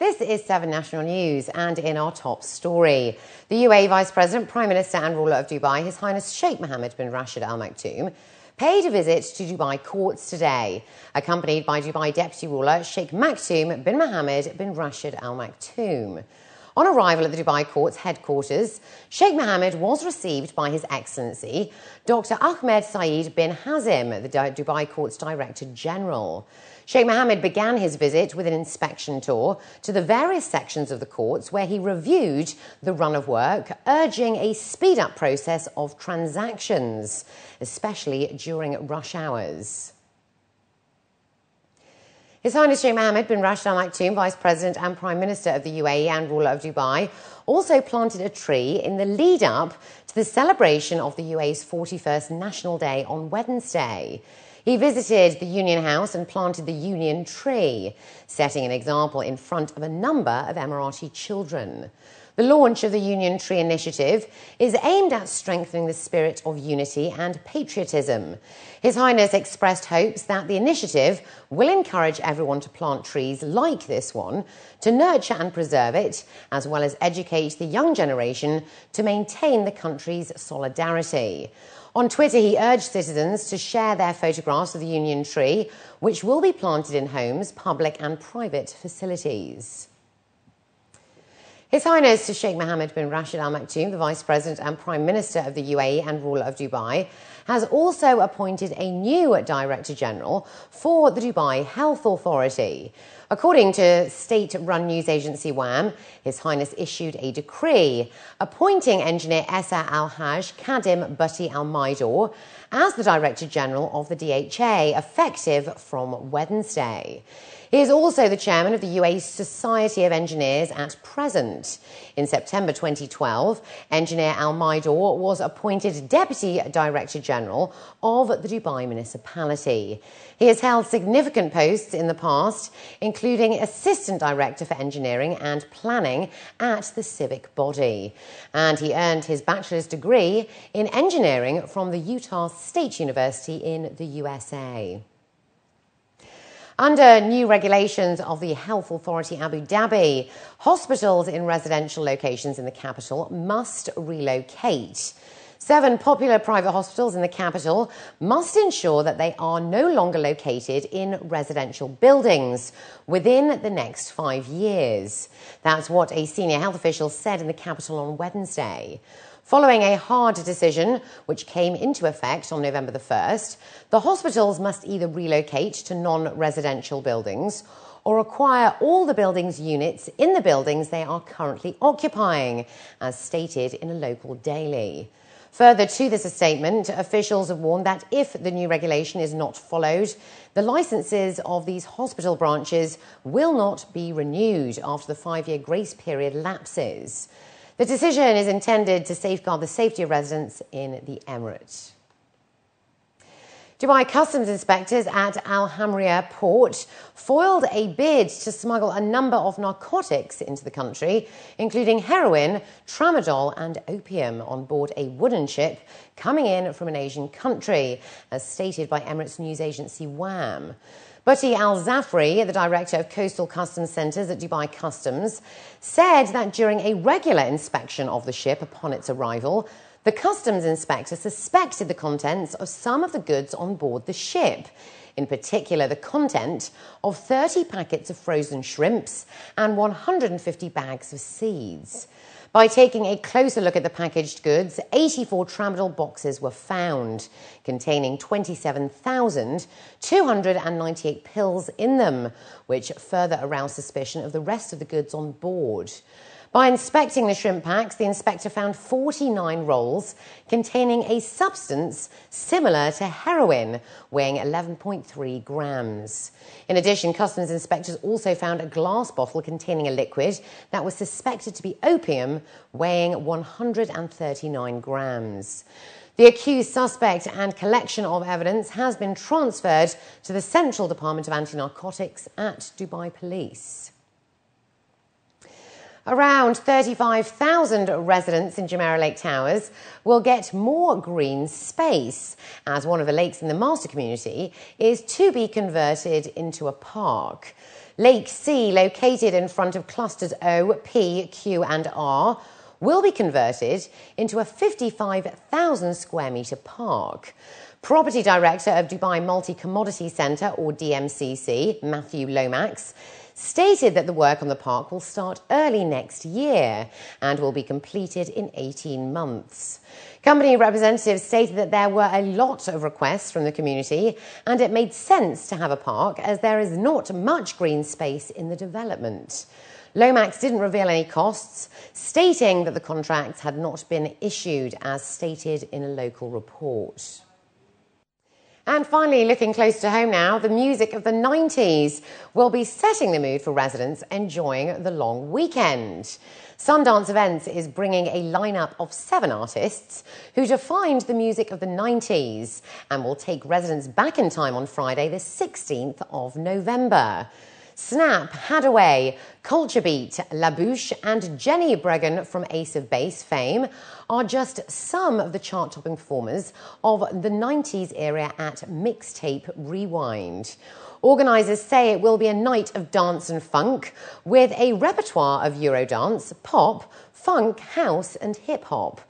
This is 7 National News, and in our top story, the UAE Vice President, Prime Minister and ruler of Dubai, His Highness Sheikh Mohammed bin Rashid Al Maktoum, paid a visit to Dubai courts today, accompanied by Dubai Deputy Ruler Sheikh Maktoum bin Mohammed bin Rashid Al Maktoum. On arrival at the Dubai court's headquarters, Sheikh Mohammed was received by His Excellency Dr. Ahmed Saeed bin Hazim, the Dubai court's Director General. Sheikh Mohammed began his visit with an inspection tour to the various sections of the courts where he reviewed the run of work, urging a speed-up process of transactions, especially during rush hours. His Highness Sheikh Mohammed bin Rashid Al Maktoum, Vice President and Prime Minister of the UAE and ruler of Dubai, also planted a tree in the lead-up to the celebration of the UAE's 41st National Day on Wednesday. He visited the Union House and planted the Union Tree, setting an example in front of a number of Emirati children. The launch of the Union Tree initiative is aimed at strengthening the spirit of unity and patriotism. His Highness expressed hopes that the initiative will encourage everyone to plant trees like this one, to nurture and preserve it, as well as educate the young generation to maintain the country's solidarity. On Twitter, he urged citizens to share their photographs of the Union Tree, which will be planted in homes, public and private facilities. His Highness Sheikh Mohammed bin Rashid Al Maktoum, the Vice President and Prime Minister of the UAE and ruler of Dubai, has also appointed a new Director General for the Dubai Health Authority. According to state-run news agency WAM, His Highness issued a decree appointing engineer Essa Al-Haj Kadim Butti Al-Maidor as the Director General of the DHA, effective from Wednesday. He is also the chairman of the UAE Society of Engineers at present. In September 2012, Engineer Al-Maidor was appointed Deputy Director General of the Dubai Municipality. He has held significant posts in the past, including Assistant Director for Engineering and Planning at the civic body. And he earned his bachelor's degree in engineering from the Utah State University in the USA. Under new regulations of the Health Authority Abu Dhabi, hospitals in residential locations in the capital must relocate. 7 popular private hospitals in the capital must ensure that they are no longer located in residential buildings within the next 5 years. That's what a senior health official said in the capital on Wednesday. Following a hard decision, which came into effect on November the 1st, the hospitals must either relocate to non-residential buildings or acquire all the buildings' units in the buildings they are currently occupying, as stated in a local daily. Further to this statement, officials have warned that if the new regulation is not followed, the licences of these hospital branches will not be renewed after the 5-year grace period lapses. The decision is intended to safeguard the safety of residents in the Emirate. Dubai customs inspectors at Al Hamria port foiled a bid to smuggle a number of narcotics into the country, including heroin, tramadol and opium, on board a wooden ship coming in from an Asian country, as stated by Emirates news agency WAM. Butti Al-Zafri, the Director of Coastal Customs Centres at Dubai Customs, said that during a regular inspection of the ship upon its arrival, the customs inspector suspected the contents of some of the goods on board the ship, in particular the content of 30 packets of frozen shrimps and 150 bags of seeds. By taking a closer look at the packaged goods, 84 tramadol boxes were found, containing 27,298 pills in them, which further aroused suspicion of the rest of the goods on board. By inspecting the shrimp packs, the inspector found 49 rolls containing a substance similar to heroin, weighing 11.3 grams. In addition, customs inspectors also found a glass bottle containing a liquid that was suspected to be opium, weighing 139 grams. The accused suspect and collection of evidence has been transferred to the Central Department of Anti-Narcotics at Dubai Police. Around 35,000 residents in Jumeirah Lake Towers will get more green space, as one of the lakes in the master community is to be converted into a park. Lake C, located in front of clusters O, P, Q and R, will be converted into a 55,000 square metre park. Property Director of Dubai Multi-Commodity Centre, or DMCC, Matthew Lomax, stated that the work on the park will start early next year and will be completed in 18 months. Company representatives stated that there were a lot of requests from the community and it made sense to have a park as there is not much green space in the development. Lomax didn't reveal any costs, stating that the contracts had not been issued as stated in a local report. And finally, looking close to home now, the music of the 90s will be setting the mood for residents enjoying the long weekend. Sundance Events is bringing a lineup of 7 artists who defined the music of the 90s and will take residents back in time on Friday, the 16th of November. Snap, Hadaway, Culture Beat, La Bouche and Jenny Bregan from Ace of Base fame are just some of the chart-topping performers of the 90s era at Mixtape Rewind. Organisers say it will be a night of dance and funk with a repertoire of Eurodance, pop, funk, house and hip-hop.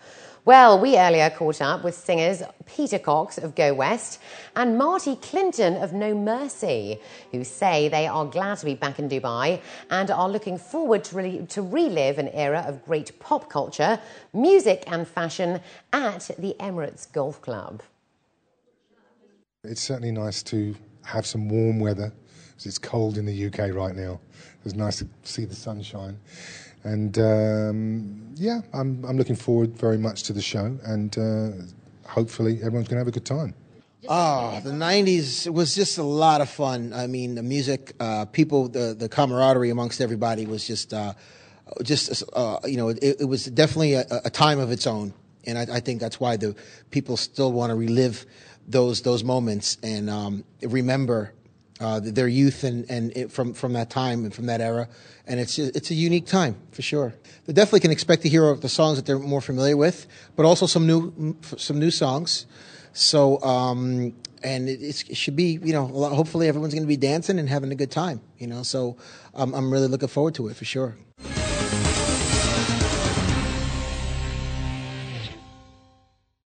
Well, we earlier caught up with singers Peter Cox of Go West and Marty Clinton of No Mercy, who say they are glad to be back in Dubai and are looking forward to relive an era of great pop culture, music and fashion at the Emirates Golf Club. It's certainly nice to have some warm weather, because it's cold in the UK right now. It's nice to see the sunshine. And yeah, I'm looking forward very much to the show, and hopefully everyone's going to have a good time. The 90s was just a lot of fun. I mean, the music, people, the camaraderie amongst everybody was just you know, it was definitely a time of its own. And I think that's why the people still want to relive those moments and remember their youth and from that time and from that era, and it's a unique time for sure. They definitely can expect to hear the songs that they're more familiar with, but also some new songs. So and it should be, you know, hopefully everyone's going to be dancing and having a good time, you know. So I'm really looking forward to it for sure.